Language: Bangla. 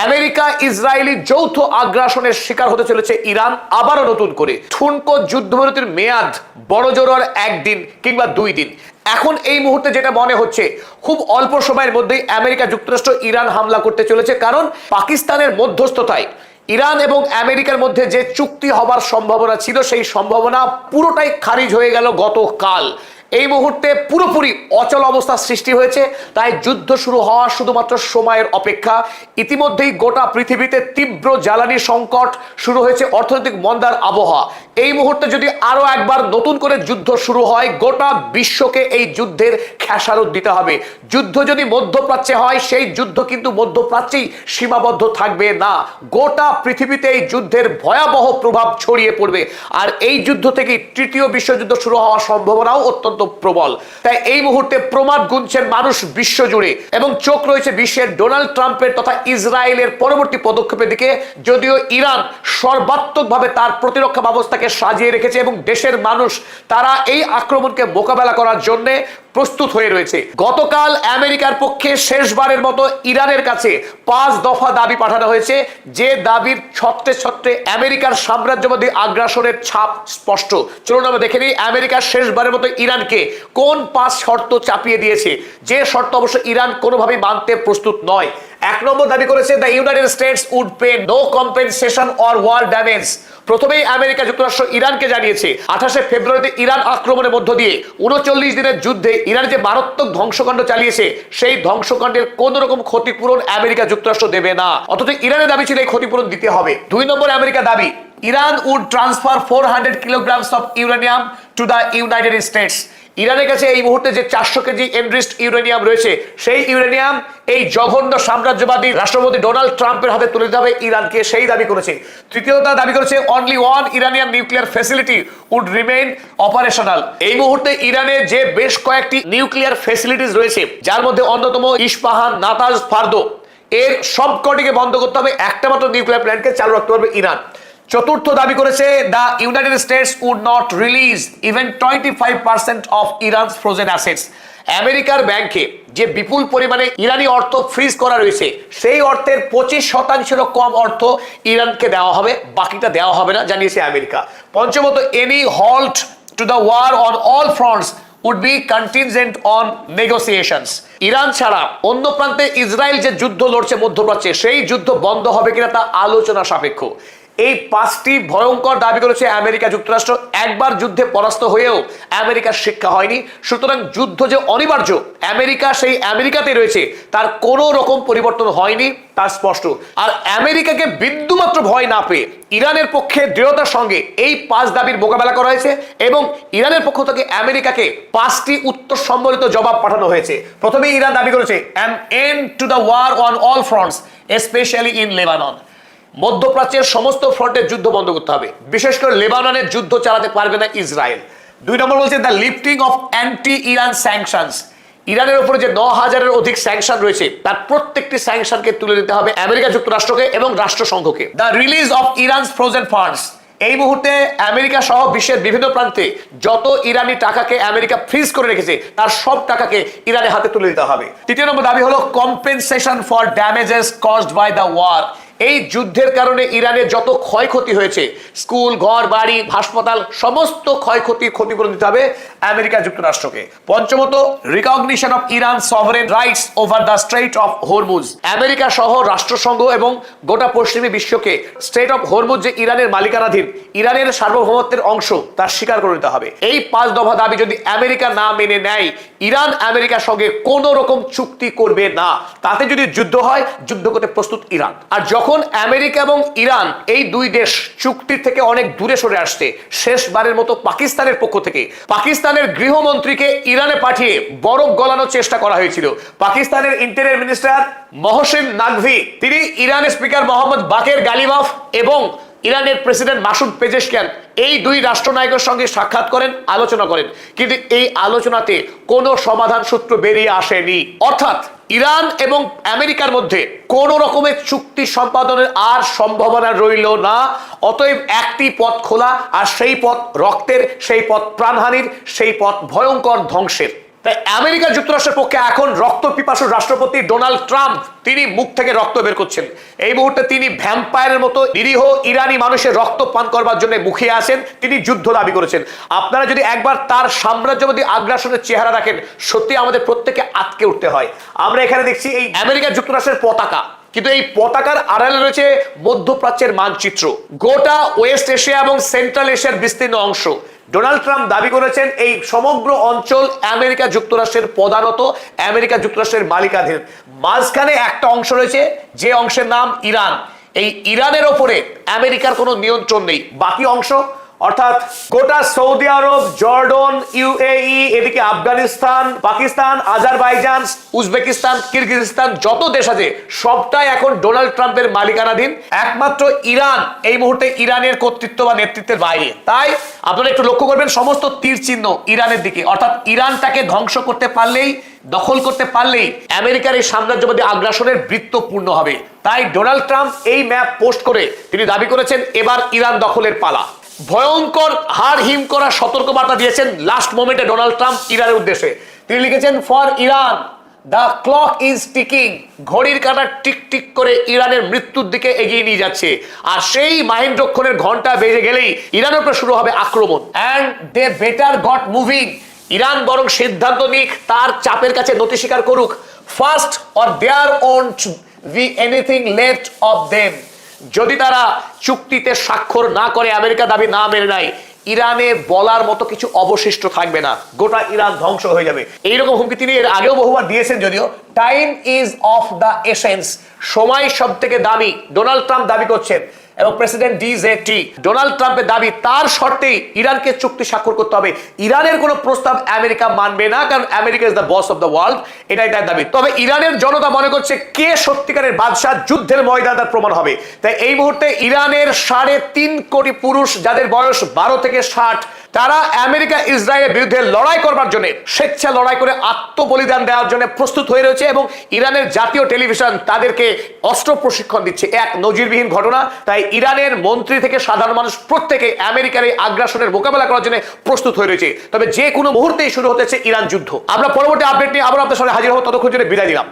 আমেরিকা ইসরায়েলি যৌথ আগ্রাসনের শিকার হতে চলেছে ইরান আবারও নতুন করে। ঠুনকো যুদ্ধবিরতির মেয়াদ বড়জোর আর একদিন কিংবা 2 দিন। এখন এই মুহূর্তে যেটা মনে হচ্ছে খুব অল্প সময়ের মধ্যেই আমেরিকা যুক্তরাষ্ট্র ইরান হামলা করতে চলেছে, কারণ পাকিস্তানের মধ্যস্থতায় ইরান এবং আমেরিকার মধ্যে যে চুক্তি হবার সম্ভাবনা ছিল সেই সম্ভাবনা পুরোটাই খারিজ হয়ে গেল গতকাল। এই মুহূর্তে পুরোপুরি অচল অবস্থা সৃষ্টি হয়েছে, তাই যুদ্ধ শুরু হওয়া শুধুমাত্র সময়ের অপেক্ষা। ইতিমধ্যেই গোটা পৃথিবীতে তীব্র জ্বালানি সংকট শুরু হয়েছে, অর্থনৈতিক মন্দার আবহাওয়া। এই মুহূর্তে যদি আরো একবার নতুন করে যুদ্ধ শুরু হয়, গোটা বিশ্বকে এই যুদ্ধের খেসারত দিতে হবে। যুদ্ধ যদি মধ্যপ্রাচ্যে হয়, সেই যুদ্ধ কিন্তু মধ্যপ্রাচ্যেই সীমাবদ্ধ থাকবে না, গোটা পৃথিবীতে এই যুদ্ধের ভয়াবহ প্রভাব ছড়িয়ে পড়বে। আর এই যুদ্ধ থেকে তৃতীয় বিশ্বযুদ্ধ শুরু হওয়ার সম্ভাবনাও অত্যন্ত প্রবল। তাই এই মুহূর্তে প্রমাদ গুনছেন মানুষ বিশ্বজুড়ে, এবং চোখ রয়েছে বিশ্বের ডোনাল্ড ট্রাম্পের তথা ইসরায়েলের পরবর্তী পদক্ষেপের দিকে। যদিও ইরান সর্বাত্মকভাবে তার প্রতিরক্ষা ব্যবস্থাকে সাজিয়ে রেখেছে এবং দেশের মানুষ তারা এই আক্রমণকে মোকাবেলা করার জন্য প্রস্তুত হয়ে রয়েছে। গতকাল আমেরিকার পক্ষে শেষবারের মতো ইরানের কাছে 5 দফা দাবি পাঠানো হয়েছে, যে দাবির ছত্রে ছত্রে আমেরিকার সাম্রাজ্যবাদী আগ্রাসনের ছাপ স্পষ্ট। চলুন আমরা দেখে নিই আমেরিকার শেষবারের মতো ইরানকে কোন 5 শর্ত চাপিয়ে দিয়েছে, যে শর্ত অবশ্য ইরান কোনোভাবেই মানতে প্রস্তুত নয়। 1 নম্বর দাবি করেছে the United States would pay no compensation or war damage. প্রথমেই আমেরিকা যুক্তরাষ্ট্র ইরানকে জানিয়েছে 28শে ফেব্রুয়ারিতে ইরান আক্রমণের মধ্য দিয়ে 39 দিনের যুদ্ধে ইরান যে মারাত্মক ধ্বংসকাণ্ড চালিয়েছে, সেই ধ্বংসকাণ্ডের কোন রকম ক্ষতিপূরণ আমেরিকা যুক্তরাষ্ট্র দেবে না, অথচ ইরানের দাবি ছিল এই ক্ষতিপূরণ দিতে হবে। 2 নম্বর আমেরিকা দাবি Iran would transfer 400 kilograms of uranium to the United States. ইরানের কাছে এই মুহূর্তে যে 400 কেজি এনরিচড ইউরেনিয়াম রয়েছে, সেই ইউরেনিয়াম এই জঘন্য সাম্রাজ্যবাদী রাষ্ট্রপতি ডোনাল্ড ট্রাম্পের হাতে তুলে দিতে হবে ইরানকে, সেই দাবি করেছে। তৃতীয়ত দাবি করেছে only 1 Iranian nuclear facility would remain operational. এই মুহূর্তে ইরানের যে বেশ কয়েকটি নিউক্লিয়ার ফ্যাসিলিটিস রয়েছে, যার মধ্যে অন্যতম ইস্পাহান, নাতানজ, ফার্দো, এর সবকটিকে বন্ধ করতে হবে, একটা মাত্র নিউক্লিয়ার প্ল্যান্টকে চালু রাখতে পারবে ইরান। চতুর্থ দাবি করেছে the United States would not release even 25% of Iran's frozen assets. আমেরিকার ব্যাংকে যে বিপুল পরিমাণে ইরানি অর্থ ফ্রিজ করা রয়েছে, সেই অর্থের 25% কম অর্থ ইরানকে দেওয়া হবে, বাকিটা দেওয়া হবে না, জানিয়েছে আমেরিকা। পঞ্চমত any halt to the war on all fronts would be contingent on negotiations. Iran ছাড়া অন্য প্রান্তে ইসরায়েল যে যুদ্ধ লড়ছে মধ্যপ্রাচ্যে, সেই যুদ্ধ বন্ধ হবে কিনা তা আলোচনা সাপেক্ষ। এই 5টি ভয়ঙ্কর দাবি করেছে আমেরিকা যুক্তরাষ্ট্র। একবার যুদ্ধে পরাস্ত হয়েও আমেরিকার শিক্ষা হয়নি, সুতরাং যুদ্ধ যে অনিবার্য আমেরিকা সেই আমেরিকাতে রয়েছে, তার কোনো রকম পরিবর্তন হয়নি, তা স্পষ্ট। আর আমেরিকাকে বিন্দুমাত্র ভয় না পেয়ে ইরানের পক্ষে দৃঢ়তার সঙ্গে এই 5 দাবির মোকাবেলা করা হয়েছে, এবং ইরানের পক্ষ থেকে আমেরিকাকে 5টি উত্তর সম্বলিত জবাব পাঠানো হয়েছে। প্রথমে ইরান দাবি করেছে an end to the war on all fronts specially in Lebanon. মধ্যপ্রাচ্যের সমস্ত ফ্রন্টের যুদ্ধ বন্ধ করতে হবে, বিশেষ করে লেবাননের যুদ্ধ চালাতে পারবে না ইসরায়েল। 2 নম্বর বলছে the lifting of anti Iran sanctions. ইরানের উপরে যে 9000-এর অধিক স্যাংশন রয়েছে, তার প্রত্যেকটি স্যাংশনকে তুলে দিতে হবে আমেরিকা যুক্তরাষ্ট্রকে এবং রাষ্ট্রসংঘকে। The release of Iran's frozen funds. এই মুহূর্তে আমেরিকা সহ বিশ্বের বিভিন্ন প্রান্তে যত ইরানি টাকাকে আমেরিকা ফ্রিজ করে রেখেছে, তার সব টাকাকে ইরানের হাতে তুলে দিতে হবে। 3 নম্বর দাবি হলো compensation for damages caused by the war. এই যুদ্ধের কারণে ইরানের যত ক্ষয়ক্ষতি হয়েছে, স্কুল, ঘর বাড়ি, হাসপাতাল, সমস্ত ক্ষয়ক্ষতির ক্ষতিপূরণ দিতে হবে আমেরিকা যুক্তরাষ্ট্রকে। পঞ্চমত recognition of Iran sovereign rights over the strait of Hormuz. America সহ রাষ্ট্রসংঘ এবং গোটা পশ্চিমী বিশ্বকে স্ট্রেইট অফ হরমুজ যে ইরানের মালিকানাধীন, ইরানের সার্বভৌমত্বের অংশ, তার স্বীকার করে নিতে হবে। এই 5 দফা দাবি যদি আমেরিকা না মেনে নেয়, ইরান আমেরিকার সঙ্গে কোনো রকম চুক্তি করবে না। তাতে যদি যুদ্ধ হয়, যুদ্ধ করতে প্রস্তুত ইরান। আর যখন আমেরিকা এবং ইরান এই 2 দেশ চুক্তির থেকে অনেক দূরে সরে আসছে, শেষবারের মতো পাকিস্তানের পক্ষ থেকে পাকিস্তানের গৃহমন্ত্রীকে ইরানে পাঠিয়ে বরফ গলানোর চেষ্টা করা হয়েছিল। পাকিস্তানের ইন্টেরিয়র মিনিস্টার মহসিন নাকভি, তিনি ইরানের স্পিকার মোহাম্মদ বাকের গালিবাফ এবং ইরানের প্রেসিডেন্ট মাসুদ পেজেশকিয়ান, এই 2 রাষ্ট্রনায়কের সঙ্গে সাক্ষাৎ করেন, আলোচনা করেন, কিন্তু এই আলোচনাতে কোনো সমাধান সূত্র বেরিয়ে আসেনি। অর্থাৎ ইরান এবং আমেরিকার মধ্যে কোন রকমের চুক্তি সম্পাদনের আর সম্ভাবনা রইল না। অতএব একটি পথ খোলা, আর সেই পথ রক্তের, সেই পথ প্রাণহানির, সেই পথ ভয়ঙ্কর ধ্বংসের। তাই আমেরিকা যুক্তরাষ্ট্রের পক্ষে এখন রক্ত পিপাসু রাষ্ট্রপতি ডোনাল্ড ট্রাম্প তিনি মুখ থেকে রক্ত বের করছেন। এই মুহূর্তে তিনি ভ্যাম্পায়ারের মতো নিরীহ ইরানি মানুষের রক্ত পান করবার জন্য মুখিয়ে আসেন, তিনি যুদ্ধ দাবি করেছেন। আপনারা যদি একবার তার সাম্রাজ্যবাদী আগ্রাসনের চেহারা রাখেন, সত্যি আমাদের প্রত্যেককে আটকে উঠতে হয়। আমরা এখানে দেখছি এই আমেরিকা যুক্তরাষ্ট্রের পতাকা, কিন্তু এই পতাকার আড়ালে রয়েছে মধ্যপ্রাচ্যের মানচিত্র, গোটা ওয়েস্ট এশিয়া এবং সেন্ট্রাল এশিয়ার বিস্তীর্ণ অংশ। ডোনাল্ড ট্রাম্প দাবি করেছেন এই সমগ্র অঞ্চল আমেরিকা যুক্তরাষ্ট্রের প্রধানত আমেরিকা যুক্তরাষ্ট্রের মালিকাধীন। মাঝখানে একটা অংশ রয়েছে যে অংশের নাম ইরান। এই ইরানের ওপরে আমেরিকার কোনো নিয়ন্ত্রণ নেই। বাকি অংশ অর্থাৎ গোটা সৌদি আরব, জর্ডন, ইউএই, এদিকে আফগানিস্তান, পাকিস্তান, আজারবাইজান, উজবেকিস্তান, কিরগিজস্তান, যত দেশ আছে সবটাই এখন ডোনাল্ড ট্রাম্পের মালিকানাধীন। একমাত্র ইরান এই মুহূর্তে ইরানের কর্তৃত্ব বা নেতৃত্বের বাইরে। তাই আপনারা একটু লক্ষ্য করবেন, সমস্ত তীর চিহ্ন ইরানের দিকে, অর্থাৎ ইরানটাকে ধ্বংস করতে পারলেই, দখল করতে পারলেই আমেরিকার এই সাম্রাজ্যবাদী আগ্রাসনের বৃত্ত পূর্ণ হবে। তাই ডোনাল্ড ট্রাম্প এই ম্যাপ পোস্ট করে তিনি দাবি করেছেন এবার ইরান দখলের পালা। ভয়ঙ্কর হাড় হিম করা সতর্কবার্তা দিয়েছেন লাস্ট মোমেন্টে ডোনাল্ড ট্রাম্প ইরানের উদ্দেশ্যে। তিনি লিখেছেন, for Iran the clock is ticking, ঘড়ির কাঁটা টিক টিক করে ইরানের মৃত্যুর দিকে এগিয়ে নিয়ে যাচ্ছে। আর সেই মাহেন্দ্রক্ষণের ঘন্টা বেজে গেলেই ইরানের উপর শুরু হবে আক্রমণ। And they better got moving, Iran বরং সিদ্ধান্ত নিক, তার চাপের কাছে নতি স্বীকার করুক। First or there won't be anything left of them, যদি তারা চুক্তিতে স্বাক্ষর না করে, আমেরিকা দাবি না মেনে নেয়, ইরানে বলার মতো কিছু অবশিষ্ট থাকবে না, গোটা ইরান ধ্বংস হয়ে যাবে। এইরকম হুমকি তিনি এর আগেও বহুবার দিয়েছেন। যদিও time is of the essence, সময় সব থেকে দামি, ডোনাল্ড ট্রাম্প দাবি করছেন। এবং প্রেসিডেন্ট ডিজেটি ডোনাল্ড ট্রাম্পের দাবি, তার শর্তেই ইরানকে চুক্তি স্বাক্ষর করতে হবে। ইরানের কোনো প্রস্তাব আমেরিকা মানবে না, কারণ America is the boss of the world, এটাই তার দাবি। তবে ইরানের জনতা মনে করছে কে সত্যিকারের বাদশাহ, যুদ্ধের ময়দান তার প্রমাণ হবে। তাই এই মুহূর্তে ইরানের 3.5 কোটি পুরুষ, যাদের বয়স 12 থেকে 60, তারা আমেরিকা ইসরায়েলের বিরুদ্ধে লড়াই করবার জন্য, স্বেচ্ছা লড়াই করে আত্মবলিদান দেওয়ার জন্য প্রস্তুত হয়ে রয়েছে। এবং ইরানের জাতীয় টেলিভিশন তাদেরকে অস্ত্র প্রশিক্ষণ দিচ্ছে, এক নজিরবিহীন ঘটনা। তাই ইরানের মন্ত্রী থেকে সাধারণ মানুষ প্রত্যেকে আমেরিকার এই আগ্রাসনের মোকাবেলা করার জন্য প্রস্তুত হয়ে রয়েছে। তবে যে কোনো মুহূর্তেই শুরু হতেছে ইরান যুদ্ধ। আমরা পরবর্তী আপডেট নিয়ে আবার আপনার সামনে হাজির হব, ততক্ষণ জন্য বিদায় দিলাম।